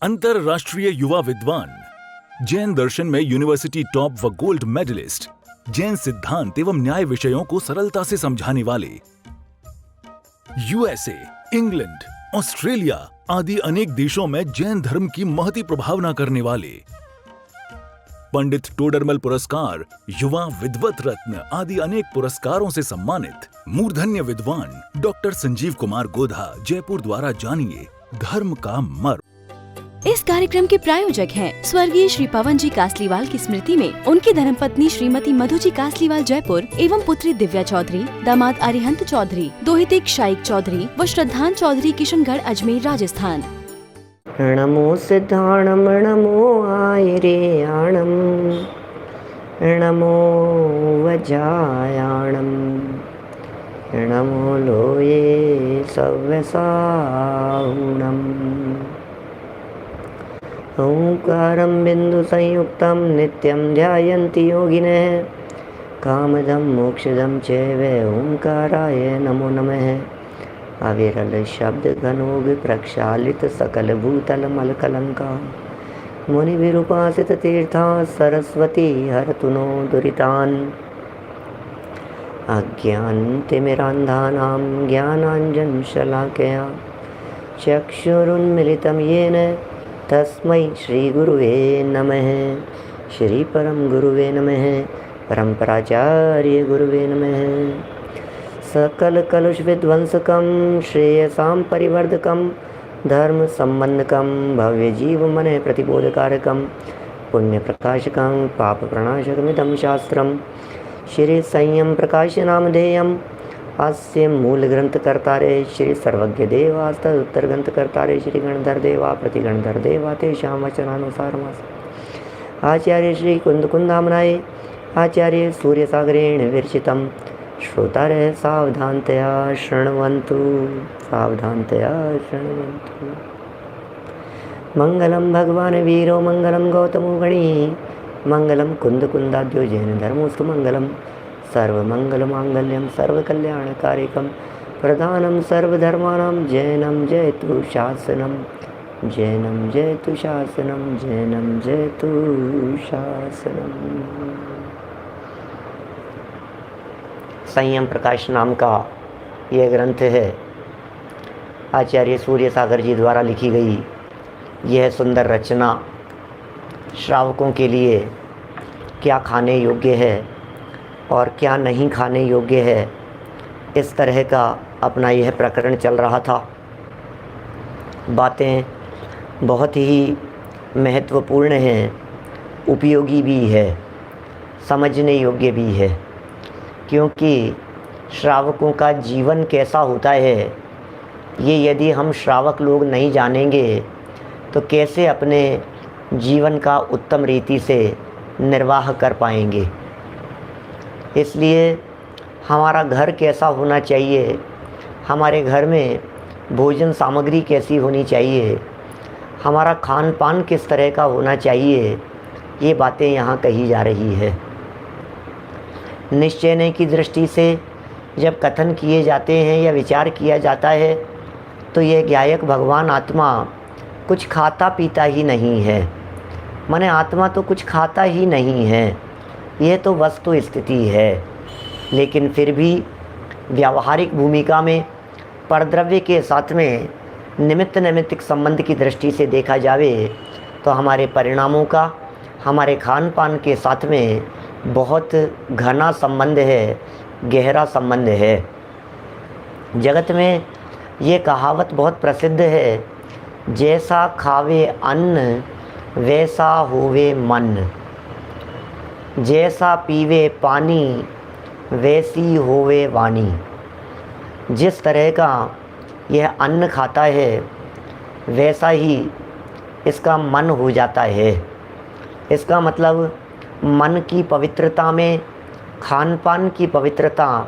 अंतरराष्ट्रीय युवा विद्वान, जैन दर्शन में यूनिवर्सिटी टॉप व गोल्ड मेडलिस्ट, जैन सिद्धांत एवं न्याय विषयों को सरलता से समझाने वाले, यूएसए, इंग्लैंड, ऑस्ट्रेलिया आदि अनेक देशों में जैन धर्म की महती प्रभावना करने वाले, पंडित टोडरमल पुरस्कार, युवा विद्वत रत्न आदि अनेक पुरस्कारों से सम्मानित मूर्धन्य विद्वान डॉक्टर संजीव कुमार गोधा जयपुर द्वारा जानिए धर्म का मर्म। इस कार्यक्रम के प्रायोजक हैं स्वर्गीय श्री पवन जी कासलीवाल की स्मृति में उनकी धर्मपत्नी श्रीमती मधु जी कासलीवाल जयपुर एवं पुत्री दिव्या चौधरी, दामाद अरिहंत चौधरी, दोहिते शाइक चौधरी व श्रद्धान चौधरी किशनगढ़ अजमेर राजस्थान। नमो सिद्धाणम नमो आयरेयाणम नमो वजायाणम नमो लोये सव्यसाहुणम। ओंकारं बिंदु संयुक्तं नित्यं ध्यायन्ति योगिनः कामदं मोक्षदं चैव ओंकाराय नमो नमः। अविरल शब्द घनोग प्रक्षालित सकल भूतल मल कलंका मुनि विरूपासित तीर्था सरस्वती हरतु नो दुरितान्। अज्ञानतिमिरान्धानां ज्ञानाञ्जन शलाकया चक्षुरुन्मिलितं येन तस्मै श्री गुरुवे नमः। श्री परम गुरुवे नमः। परम्पराचार्य गुरुवे नमः। सकल कलुष विध्वंसकं श्रेयसां परिवर्धकं धर्म संबंधकं भव्य जीव मन प्रतिबोधकारकं पुण्य प्रकाशकं पाप प्रणाशकमिदं शास्त्रं श्री संयम प्रकाश नामधेयम् अस्य मूल ग्रंथ कर्तारे श्री सर्वज्ञ देवास्त उत्तर ग्रंथ कर्तारे श्री गणधर देवा प्रतिगणधर देवा तेषां वचनानुसारमास आचार्य श्री कुंदामनाय आचार्य सूर्यसागरेण विरचितं श्रोतारः सावधानतया शृण्वन्तु सावधानतया शृण्वन्तु। मंगलम भगवान वीरो मंगलम गौतमो गणी मंगलम कुंदाद्यो जैन धर्मोस्तु मंगलम सर्वमंगल मांगल्यम सर्वकल्याणकारिकम प्रधानम सर्वधर्माणां जैनम जयतु शासनम जैनम जयतु शासनम जैनम जयतु शासनम। संयम प्रकाश नाम का यह ग्रंथ है आचार्य सूर्य सागर जी द्वारा लिखी गई। यह सुंदर रचना श्रावकों के लिए क्या खाने योग्य है और क्या नहीं खाने योग्य है, इस तरह का अपना यह प्रकरण चल रहा था। बातें बहुत ही महत्वपूर्ण हैं, उपयोगी भी है, समझने योग्य भी है, क्योंकि श्रावकों का जीवन कैसा होता है ये यदि हम श्रावक लोग नहीं जानेंगे तो कैसे अपने जीवन का उत्तम रीति से निर्वाह कर पाएंगे। इसलिए हमारा घर कैसा होना चाहिए, हमारे घर में भोजन सामग्री कैसी होनी चाहिए, हमारा खान पान किस तरह का होना चाहिए, ये बातें यहाँ कही जा रही है। निश्चय की दृष्टि से जब कथन किए जाते हैं या विचार किया जाता है तो यह गायक भगवान आत्मा कुछ खाता पीता ही नहीं है, माने आत्मा तो कुछ खाता ही नहीं है, यह तो वस्तु स्थिति है। लेकिन फिर भी व्यावहारिक भूमिका में परद्रव्य के साथ में निमित्त नैमित्तिक संबंध की दृष्टि से देखा जावे तो हमारे परिणामों का हमारे खान पान के साथ में बहुत घना संबंध है, गहरा संबंध है। जगत में ये कहावत बहुत प्रसिद्ध है, जैसा खावे अन्न वैसा होवे मन, जैसा पीवे पानी वैसी होवे वाणी। जिस तरह का यह अन्न खाता है वैसा ही इसका मन हो जाता है। इसका मतलब मन की पवित्रता में खान पान की पवित्रता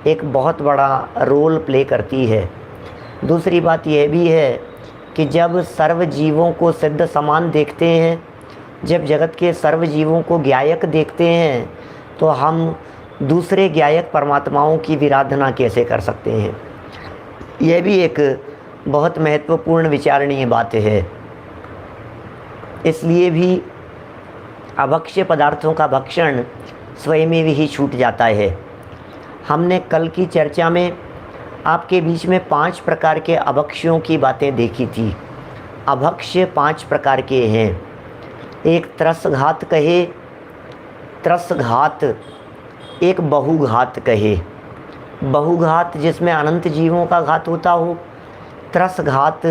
एक बहुत बड़ा रोल प्ले करती है। दूसरी बात यह भी है कि जब सर्व जीवों को सिद्ध समान देखते हैं, जब जगत के सर्व जीवों को ज्ञायक देखते हैं, तो हम दूसरे ज्ञायक परमात्माओं की विराधना कैसे कर सकते हैं। यह भी एक बहुत महत्वपूर्ण विचारणीय बात है। इसलिए भी अभक्ष्य पदार्थों का भक्षण स्वयं में ही छूट जाता है। हमने कल की चर्चा में आपके बीच में 5 प्रकार के अभक्ष्यों की बातें देखी थी। अभक्ष्य 5 प्रकार के हैं। एक त्रसघात कहे, त्रसघात, एक बहुघात कहे। बहुघात जिसमें अनंत जीवों का घात होता हो, त्रसघात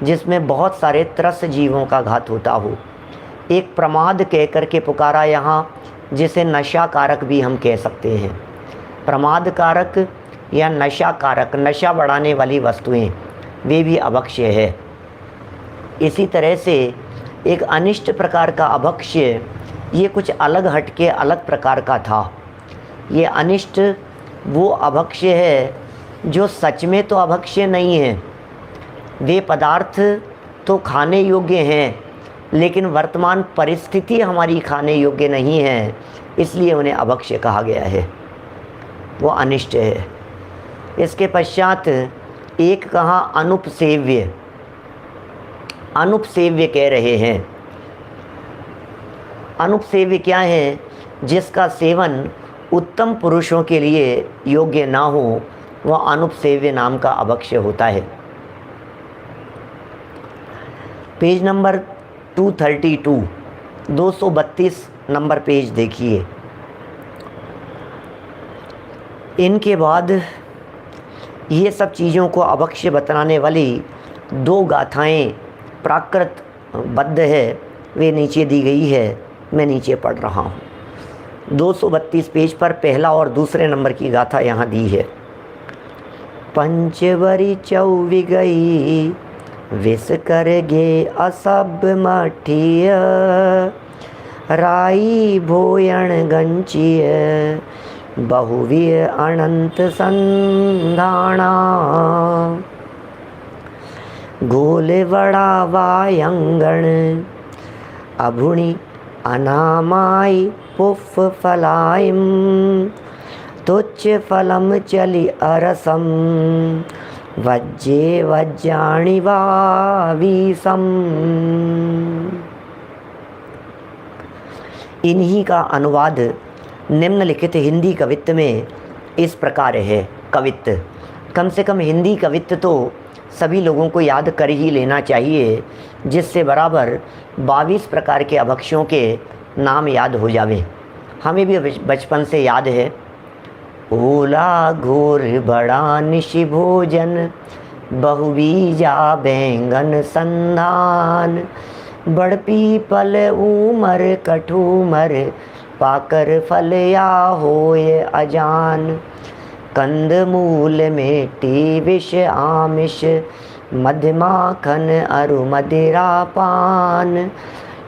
जिसमें बहुत सारे त्रस जीवों का घात होता हो। एक प्रमाद कह कर के पुकारा यहाँ, जिसे नशा कारक भी हम कह सकते हैं। प्रमाद कारक या नशा कारक, नशा बढ़ाने वाली वस्तुएं, वे भी अभक्ष्य है। इसी तरह से एक अनिष्ट प्रकार का अभक्ष्य, ये कुछ अलग हटके अलग प्रकार का था। ये अनिष्ट वो अभक्ष्य है जो सच में तो अभक्ष्य नहीं है। वे पदार्थ तो खाने योग्य हैं, लेकिन वर्तमान परिस्थिति हमारी खाने योग्य नहीं है, इसलिए उन्हें अभक्ष्य कहा गया है। वो अनिष्ट है। इसके पश्चात एक कहा अनुपसेव्य। अनुपसेव्य कह रहे हैं। अनुपसेव्य क्या है? जिसका सेवन उत्तम पुरुषों के लिए योग्य ना हो, वह अनुपसेव्य नाम का अभक्ष्य होता है। पेज नंबर 232, 232 नंबर पेज देखिए। इनके बाद ये सब चीज़ों को अभक्ष्य बतलाने वाली 2 गाथाएं प्राकृत बद्ध है, वे नीचे दी गई है, मैं नीचे पढ़ रहा हूँ। 232 पेज पर पहला और दूसरे नंबर की गाथा यहाँ दी है। पंचवरी चौवि गई, विष कर गे असब मठिय, राई भोयण गंचिय, बहुविय अनंत संधाना, गोल वड़ा वायंगण, अभुणि अनामाई पुफ फलाइम, तुच्छ फलम चलि अरसम, वज्जे वज्जाणि वावीसम। इन्हीं का अनुवाद निम्नलिखित हिंदी कवित्त में इस प्रकार है। कवित्त, कम से कम हिंदी कवित्त तो सभी लोगों को याद कर ही लेना चाहिए, जिससे बराबर 22 प्रकार के अभक्ष्यों के नाम याद हो जावे। हमें भी बचपन से याद है। ओला घोर बड़ा निशि भोजन, बहुबीजा बैंगन संधान, बड़ पीपल उमर कठूमर, पाकर फल या होय अजान, कंद मूल मेटी विष आमिष, मधमाखन अरु मदिरा पान,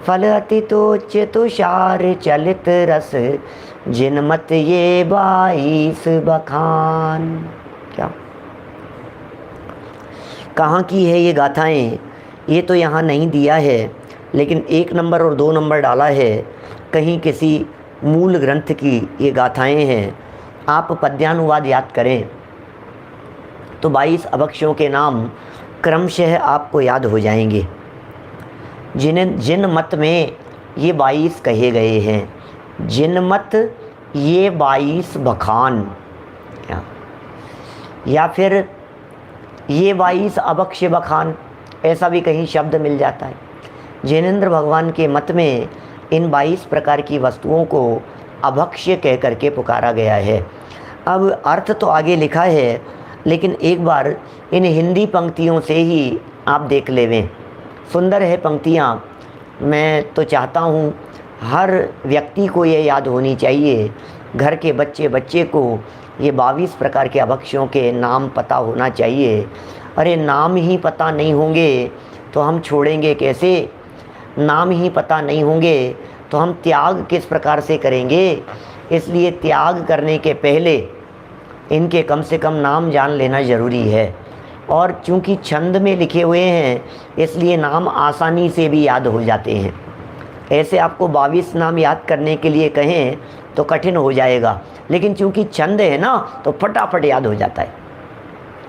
फल अति तोच तुषार चलित रस, जिनमत ये 22 बखान। क्या कहाँ की है ये गाथाएं? ये तो यहाँ नहीं दिया है, लेकिन 1 नंबर और 2 नंबर डाला है। कहीं किसी मूल ग्रंथ की ये गाथाएं हैं। आप पद्यानुवाद याद करें तो 22 अभक्ष्यों के नाम क्रमशः आपको याद हो जाएंगे, जिन मत में ये 22 कहे गए हैं। जिन मत ये 22 बखान, या फिर ये 22 अभक्ष्य बखान, ऐसा भी कहीं शब्द मिल जाता है। जैनेंद्र भगवान के मत में इन 22 प्रकार की वस्तुओं को अभक्ष्य कह करके पुकारा गया है। अब अर्थ तो आगे लिखा है, लेकिन एक बार इन हिंदी पंक्तियों से ही आप देख लेवें। सुंदर है पंक्तियाँ। मैं तो चाहता हूँ हर व्यक्ति को ये याद होनी चाहिए, घर के बच्चे को ये 22 प्रकार के अभक्ष्यों के नाम पता होना चाहिए। अरे नाम ही पता नहीं होंगे तो हम छोड़ेंगे कैसे? नाम ही पता नहीं होंगे तो हम त्याग किस प्रकार से करेंगे? इसलिए त्याग करने के पहले इनके कम से कम नाम जान लेना ज़रूरी है। और चूंकि छंद में लिखे हुए हैं, इसलिए नाम आसानी से भी याद हो जाते हैं। ऐसे आपको 22 नाम याद करने के लिए कहें तो कठिन हो जाएगा, लेकिन चूंकि छंद है ना, तो फटाफट याद हो जाता है।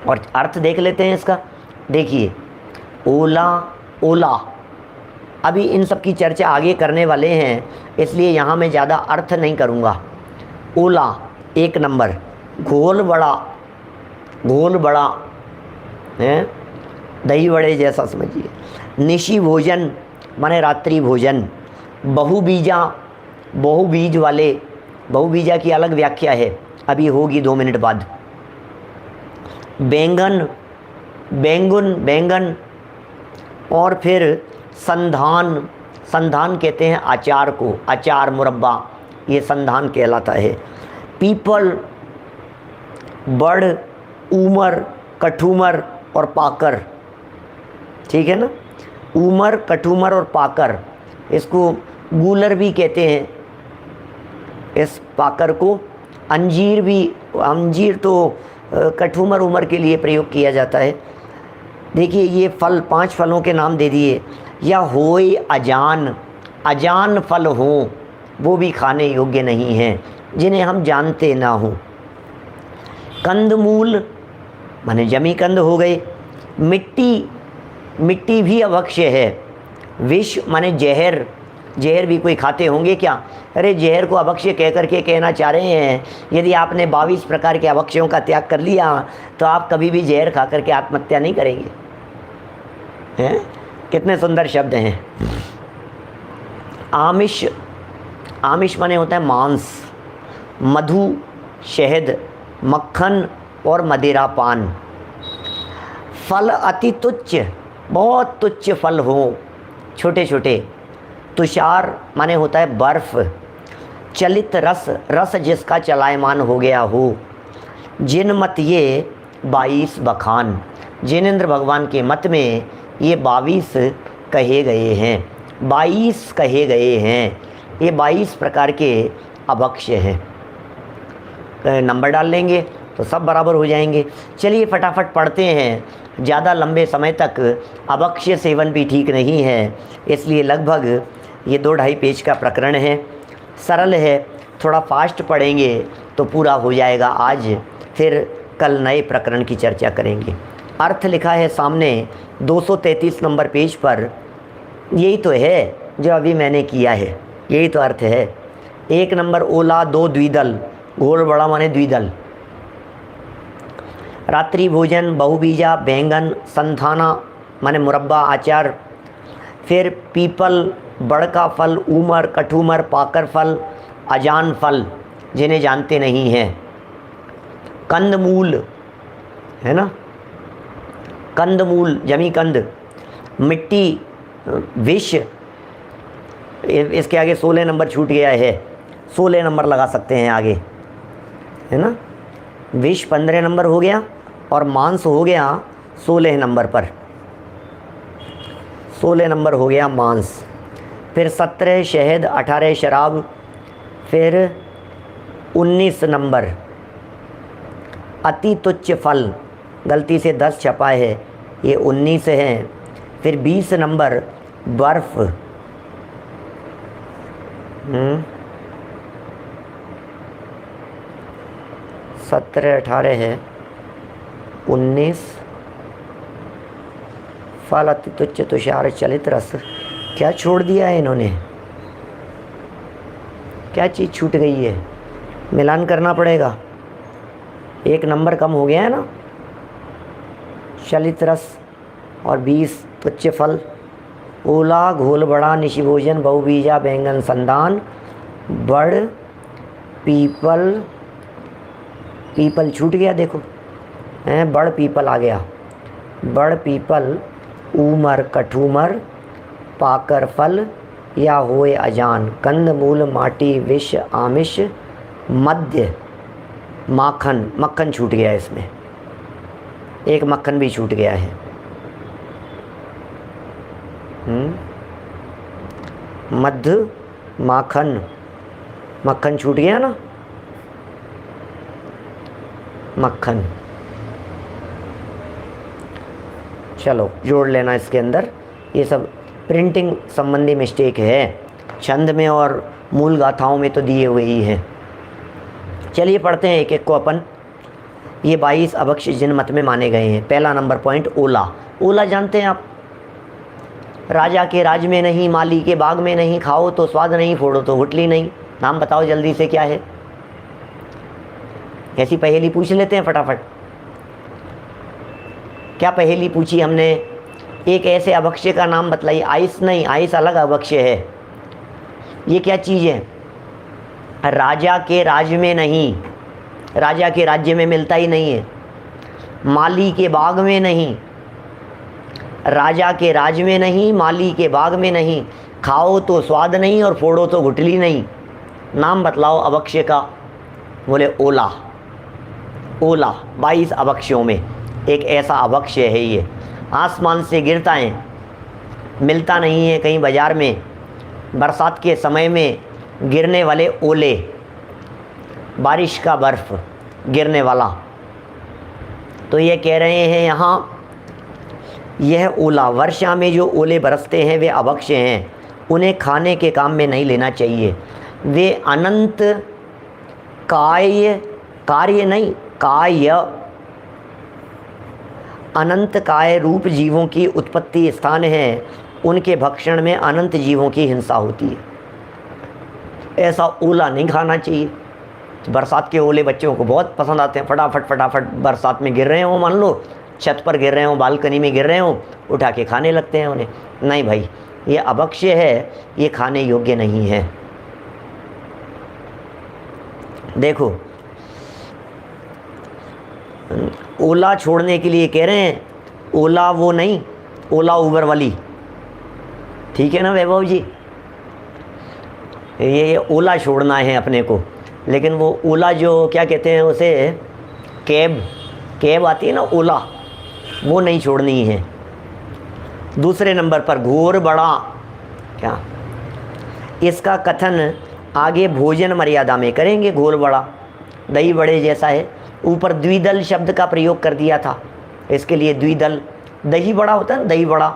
और अर्थ देख लेते हैं इसका। देखिए, ओला ओला, अभी इन सब की चर्चा आगे करने वाले हैं, इसलिए यहाँ मैं ज़्यादा अर्थ नहीं करूँगा। ओला 1 नंबर, घोल बड़ा है, दही बड़े जैसा समझिए। निशी भोजन माने रात्रि भोजन। बहुबीजा, बहुबीज वाले, बहुबीजा की अलग व्याख्या है, अभी होगी 2 मिनट बाद। बैंगन, बैंगन, और फिर संधान, संधान कहते हैं अचार को, अचार मुरब्बा, ये संधान कहलाता है। पीपल, बड़, ऊमर, कठूमर और पाकर, ठीक है ना। ऊमर, कठूमर और पाकर, इसको गूलर भी कहते हैं, इस पाकर को। अंजीर भी, अंजीर तो कठूमर उमर के लिए प्रयोग किया जाता है। देखिए ये फल, 5 फलों के नाम दे दिए। या होय अजान, अजान फल हों, वो भी खाने योग्य नहीं हैं, जिन्हें हम जानते ना हों। कंदमूल माने जमी कंद हो गए। मिट्टी, मिट्टी भी अभक्ष्य है। विष माने जहर, जहर भी कोई खाते होंगे क्या? अरे जहर को अभक्ष्य कह करके कहना चाह रहे हैं, यदि आपने 22 प्रकार के अभक्ष्यों का त्याग कर लिया तो आप कभी भी जहर खा करके आत्महत्या नहीं करेंगे। हैं? कितने सुंदर शब्द हैं। आमिष, आमिष माने होता है मांस। मधु, शहद, मक्खन और मदिरा पान। फल अति तुच्छ, बहुत तुच्छ फल हो, छोटे छोटे। तुषार माने होता है बर्फ। चलित रस, रस जिसका चलायमान हो गया हो। जिन मत ये 22 बखान, जिनेंद्र भगवान के मत में ये 22 कहे गए हैं, 22 कहे गए हैं। ये 22 प्रकार के अभक्ष्य हैं। नंबर डाल लेंगे तो सब बराबर हो जाएंगे। चलिए फटाफट पढ़ते हैं, ज़्यादा लंबे समय तक अभक्ष्य सेवन भी ठीक नहीं है, इसलिए लगभग ये 2-2.5 पेज का प्रकरण है। सरल है, थोड़ा फास्ट पढ़ेंगे तो पूरा हो जाएगा आज, फिर कल नए प्रकरण की चर्चा करेंगे। अर्थ लिखा है सामने 233 नंबर पेज पर, यही तो है जो अभी मैंने किया है, यही तो अर्थ है। 1 नंबर ओला, 2 द्विदल, घोल बड़ा माने द्विदल। रात्रि भोजन, बहुबीजा, बैंगन, संधाना माने मुरब्बा, अचार। फिर पीपल, बड़का फल, ऊमर, कठूमर, पाकर फल, अजान फल जिन्हें जानते नहीं हैं। कंदमूल है ना, कंदमूल, जमी कंद। मिट्टी, विष, इसके आगे 16 नंबर छूट गया है, 16 नंबर लगा सकते हैं आगे, है ना। विष 15 नंबर हो गया और मांस हो गया 16 नंबर पर, 16 नंबर हो गया मांस। फिर 17 शहद, 18 शराब। फिर 19 नंबर अति तुच्छ फल, गलती से 10 छपा है, ये 19 है। फिर 20 नंबर बर्फ़, 17, 18 है, 19 फल अति तुच्छ तुषार चलित रस। क्या छोड़ दिया है इन्होंने, क्या चीज़ छूट गई है? मिलान करना पड़ेगा, 1 नंबर कम हो गया है ना। चलित रस और 20 तुच्छ फल। ओला, घोल बड़ा, निशि भोजन, बहुबीजा, बैंगन, संधान, बड़, पीपल, पीपल छूट गया देखो, हैं, बड़ पीपल आ गया। बड़ पीपल, ऊमर, कठूमर, पाकर फल या होए अजान। कंदमूल, माटी, विष, आमिष, मध्य, माखन, मक्खन छूट गया है इसमें, 1 मक्खन भी छूट गया है। मध्य, माखन, मक्खन छूट गया ना, मक्खन। चलो जोड़ लेना इसके अंदर, ये सब प्रिंटिंग संबंधी मिस्टेक है, छंद में और मूल गाथाओं में तो दिए हुए ही हैं। चलिए पढ़ते हैं एक एक को अपन। ये 22 अभक्ष्य जिन मत में माने गए हैं। पहला नंबर पॉइंट ओला। ओला जानते हैं आप, राजा के राज में नहीं, माली के बाग में नहीं, खाओ तो स्वाद नहीं, फोड़ो तो गुठली नहीं। नाम बताओ जल्दी से क्या है? ऐसी पहेली पूछ लेते हैं फटाफट। क्या पहेली पूछी हमने? एक ऐसे अभक्ष्य का नाम बतलाइए। आइस नहीं, आइस अलग अभक्ष्य है। ये क्या चीज़ है? राजा के राज में नहीं, राजा के राज्य में मिलता ही नहीं है। माली के बाग में नहीं, राजा के राज में नहीं, माली के बाग में नहीं, खाओ तो स्वाद नहीं और फोड़ो तो गुठली नहीं। नाम बतलाओ अभक्ष्य का। बोले ओला। ओला 22 अभक्ष्यों में एक ऐसा अभक्ष्य है। ये आसमान से गिरता है, मिलता नहीं है कहीं बाज़ार में। बरसात के समय में गिरने वाले ओले, बारिश का बर्फ़ गिरने वाला। तो ये कह रहे हैं यहाँ, यह ओला, वर्षा में जो ओले बरसते हैं वे अभक्ष्य हैं, उन्हें खाने के काम में नहीं लेना चाहिए। वे अनंत कार्य नहीं, काय, अनंत काय रूप जीवों की उत्पत्ति स्थान है। उनके भक्षण में अनंत जीवों की हिंसा होती है। ऐसा ओला नहीं खाना चाहिए। बरसात के ओले बच्चों को बहुत पसंद आते हैं। फटाफट बरसात में गिर रहे हो, मान लो छत पर गिर रहे हो, बालकनी में गिर रहे हो, उठा के खाने लगते हैं उन्हें। नहीं भाई, ये अभक्ष्य है, ये खाने योग्य नहीं है। देखो, ओला छोड़ने के लिए कह रहे हैं। ओला वो नहीं, ओला उबर वाली, ठीक है ना वैभव जी? ये ओला छोड़ना है अपने को। लेकिन वो ओला जो क्या कहते हैं उसे, कैब आती है ना, ओला, वो नहीं छोड़नी है। दूसरे नंबर पर घोर बड़ा, क्या इसका कथन आगे भोजन मर्यादा में करेंगे। घोर बड़ा दही बड़े जैसा है। ऊपर द्विदल शब्द का प्रयोग कर दिया था, इसके लिए द्विदल। दही बड़ा होता है ना, दही बड़ा।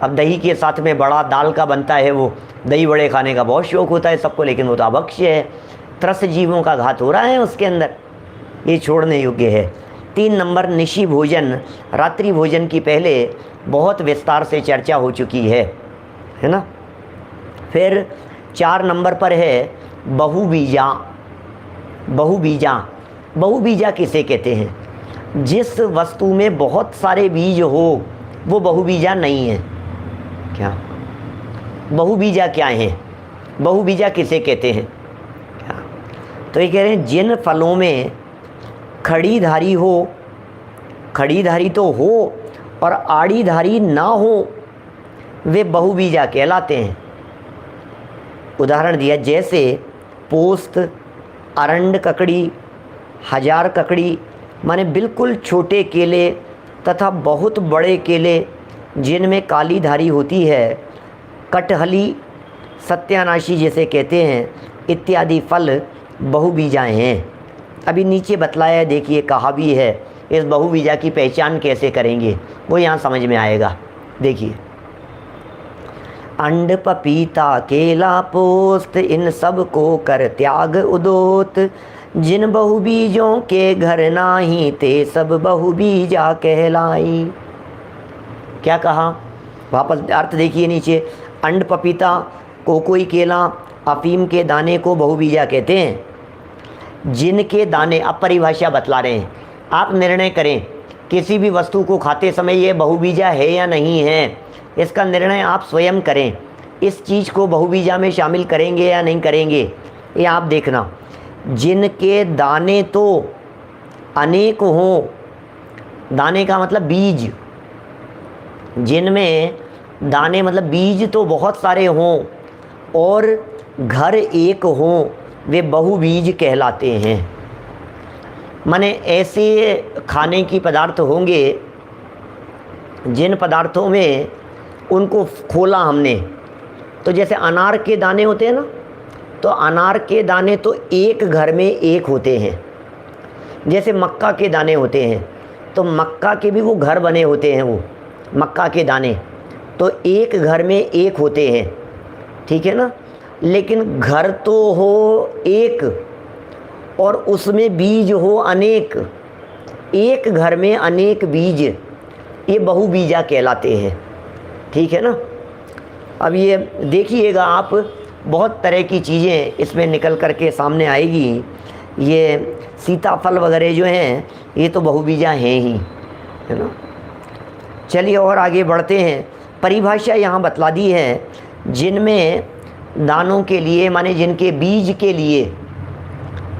अब दही के साथ में बड़ा दाल का बनता है, वो दही बड़े खाने का बहुत शौक होता है सबको, लेकिन वो तो अभक्ष्य है। त्रस्त जीवों का घात हो रहा है उसके अंदर, ये छोड़ने योग्य है। 3 नंबर निशी भोजन, रात्रि भोजन की पहले बहुत विस्तार से चर्चा हो चुकी है ना। फिर 4 नंबर पर है बहुबीजा। बहुबीजा किसे कहते हैं? जिस वस्तु में बहुत सारे बीज हो वो बहुबीजा नहीं है। क्या बहुबीजा क्या है? बहुबीजा किसे कहते हैं? क्या? तो ये कह रहे हैं जिन फलों में खड़ीधारी हो, खड़ीधारी तो हो और आड़ीधारी ना हो, वे बहुबीजा कहलाते हैं। उदाहरण दिया, जैसे पोस्त, अरंड ककड़ी, हजार ककड़ी, माने बिल्कुल छोटे केले तथा बहुत बड़े केले जिनमें काली धारी होती है, कटहली, सत्यानाशी जिसे कहते हैं, इत्यादि फल बहुबीजाएँ हैं। अभी नीचे बतलाया है, देखिए कहा भी है। इस बहुबीजा की पहचान कैसे करेंगे वो यहाँ समझ में आएगा। देखिए, अंड पपीता केला पोस्त, इन सब को कर त्याग उदोत, जिन बहुबीजों के घर नाही, ते सब बहुबीजा कहलाई। क्या कहा? वापस अर्थ देखिए नीचे। अंड पपीता, कोकोई केला, अफीम के दाने को बहुबीजा कहते हैं। जिनके दाने, अब परिभाषा बतला रहे हैं, आप निर्णय करें किसी भी वस्तु को खाते समय ये बहुबीजा है या नहीं है, इसका निर्णय आप स्वयं करें। इस चीज़ को बहुबीजा में शामिल करेंगे या नहीं करेंगे, ये आप देखना। जिनके दाने तो अनेक हों, दाने का मतलब बीज, जिनमें दाने मतलब बीज तो बहुत सारे हों और घर एक हों, वे बहुबीज कहलाते हैं। माने ऐसे खाने की पदार्थ होंगे जिन पदार्थों में उनको खोला हमने, तो जैसे अनार के दाने होते हैं ना, तो अनार के दाने तो एक घर में एक होते हैं। जैसे मक्का के दाने होते हैं, तो मक्का के भी वो घर बने होते हैं, वो मक्का के दाने तो एक घर में एक होते हैं, ठीक है ना। लेकिन घर तो हो एक और उसमें बीज हो अनेक, एक घर में अनेक बीज, ये बहुबीजा कहलाते हैं, ठीक है ना। अब ये देखिएगा आप, बहुत तरह की चीज़ें इसमें निकल कर के सामने आएगी। ये सीताफल वगैरह जो हैं ये तो बहुबीजा हैं ही, है ना। चलिए और आगे बढ़ते हैं। परिभाषा यहाँ बतला दी है, जिनमें दानों के लिए, माने जिनके बीज के लिए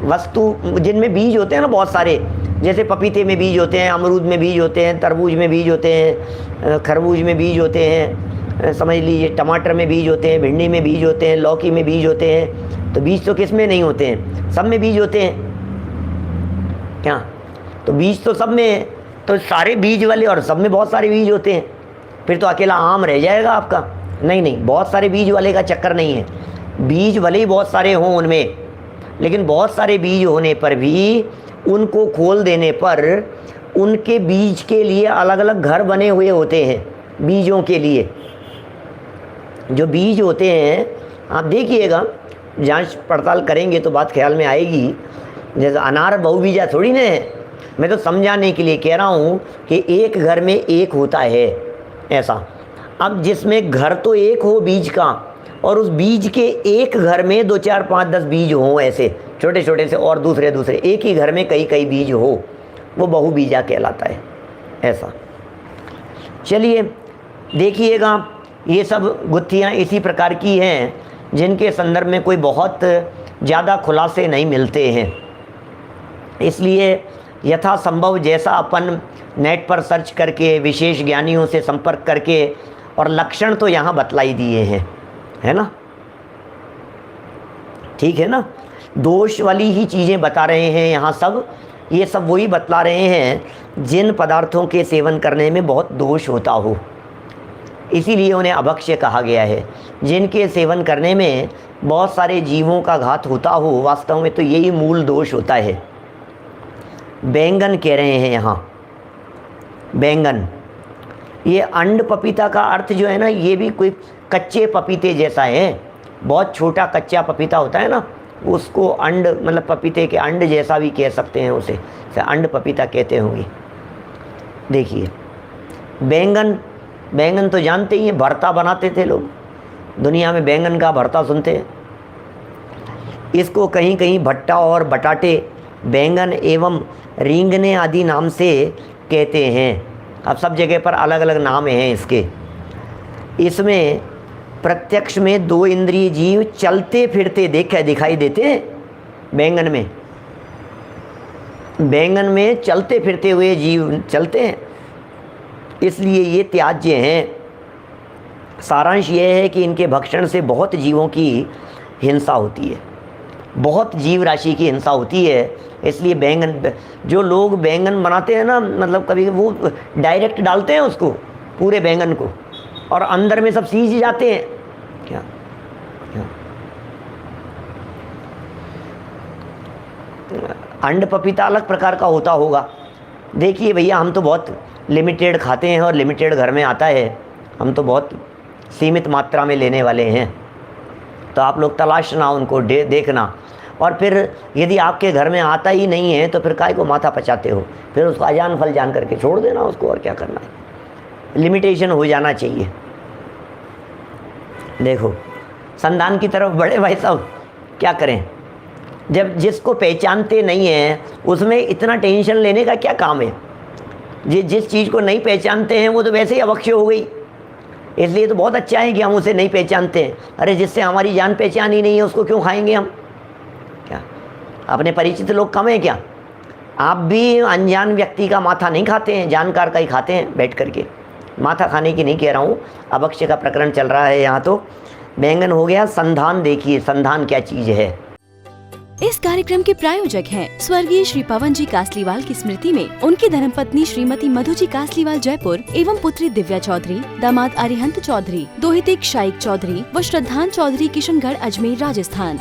वस्तु, जिनमें बीज होते हैं ना बहुत सारे, जैसे पपीते में बीज होते हैं, अमरूद में बीज होते हैं, तरबूज में बीज होते हैं, खरबूज में बीज होते हैं, समझ लीजिए टमाटर में बीज होते हैं, भिंडी में बीज होते हैं, लौकी में बीज होते हैं। तो बीज तो किस में नहीं होते हैं? सब में बीज होते हैं क्या? तो बीज तो सब में है, तो सारे बीज वाले और सब में बहुत सारे बीज होते हैं, फिर तो अकेला आम रह जाएगा आपका। नहीं नहीं, बहुत सारे बीज वाले का चक्कर नहीं है। बीज भले ही बहुत सारे हों उनमें, लेकिन बहुत सारे बीज होने पर भी उनको खोल देने पर उनके बीज के लिए अलग अलग घर बने हुए होते हैं। बीजों के लिए जो बीज होते हैं, आप देखिएगा, जांच पड़ताल करेंगे तो बात ख्याल में आएगी। जैसे अनार बहुबीजा थोड़ी ना है, मैं तो समझाने के लिए कह रहा हूँ कि एक घर में एक होता है ऐसा। अब जिसमें घर तो एक हो बीज का, और उस बीज के एक घर में 2 4 5 10 बीज हों ऐसे छोटे छोटे से, और दूसरे दूसरे एक ही घर में कई कई बीज हो, वो बहुबीजा कहलाता है ऐसा। चलिए देखिएगा, ये सब गुत्थियाँ इसी प्रकार की हैं जिनके संदर्भ में कोई बहुत ज़्यादा खुलासे नहीं मिलते हैं। इसलिए यथासंभव जैसा अपन नेट पर सर्च करके, विशेष ज्ञानियों से संपर्क करके, और लक्षण तो यहाँ बतलाई दिए हैं, है ना, ठीक है ना। दोष वाली ही चीज़ें बता रहे हैं यहाँ सब। ये सब वही बतला रहे हैं जिन पदार्थों के सेवन करने में बहुत दोष होता हो, इसीलिए उन्हें अभक्ष्य कहा गया है। जिनके सेवन करने में बहुत सारे जीवों का घात होता हो, वास्तव में तो यही मूल दोष होता है। बैंगन कह रहे हैं यहाँ, बैंगन, ये अंड पपीता का अर्थ जो है ना, ये भी कोई कच्चे पपीते जैसा है। बहुत छोटा कच्चा पपीता होता है ना, उसको अंड, मतलब पपीते के अंड जैसा भी कह सकते हैं उसे, अंड पपीता कहते होंगे। देखिए बैंगन, बैंगन तो जानते ही हैं, भरता बनाते थे लोग, दुनिया में बैंगन का भरता सुनते हैं। इसको कहीं कहीं भट्टा और बटाटे, बैंगन एवं रींगने आदि नाम से कहते हैं। अब सब जगह पर अलग अलग नाम हैं इसके। इसमें प्रत्यक्ष में 2 इंद्रिय जीव चलते फिरते दिखाई देते हैं। बैंगन में चलते फिरते हुए जीव चलते हैं, इसलिए ये त्याज्य हैं। सारांश ये है कि इनके भक्षण से बहुत जीवों की हिंसा होती है, बहुत जीव राशि की हिंसा होती है। इसलिए बैंगन, जो लोग बैंगन बनाते हैं ना, मतलब कभी वो डायरेक्ट डालते हैं उसको, पूरे बैंगन को, और अंदर में सब सीज जाते हैं। क्या अंड पपीता अलग प्रकार का होता होगा। देखिए भैया, हम तो बहुत लिमिटेड खाते हैं और लिमिटेड घर में आता है, हम तो बहुत सीमित मात्रा में लेने वाले हैं। तो आप लोग तलाशना उनको, देखना, और फिर यदि आपके घर में आता ही नहीं है तो फिर काय को माथा पचाते हो, फिर उसको अजान फल जान करके छोड़ देना उसको, और क्या करना है। लिमिटेशन हो जाना चाहिए। देखो संधान की तरफ बढ़े भाई साहब, क्या करें, जब जिसको पहचानते नहीं हैं उसमें इतना टेंशन लेने का क्या काम है। जिस चीज़ को नहीं पहचानते हैं वो तो वैसे ही अभक्ष्य हो गई, इसलिए तो बहुत अच्छा है कि हम उसे नहीं पहचानते हैं। अरे जिससे हमारी जान पहचान ही नहीं है उसको क्यों खाएंगे हम? क्या अपने परिचित लोग कम हैं क्या? आप भी अनजान व्यक्ति का माथा नहीं खाते हैं, जानकार का ही खाते हैं बैठ करके। माथा खाने की नहीं कह रहा हूँ, अभक्ष्य का प्रकरण चल रहा है यहाँ। तो बैंगन हो गया। संधान देखिए, संधान क्या चीज़ है। इस कार्यक्रम के प्रायोजक हैं स्वर्गीय श्री पवन जी कासलीवाल की स्मृति में उनकी धर्मपत्नी श्रीमती मधु जी कासलीवाल जयपुर एवं पुत्री दिव्या चौधरी, दामाद अरिहंत चौधरी, दोहिते शाइक चौधरी व श्रद्धान चौधरी किशनगढ़ अजमेर राजस्थान।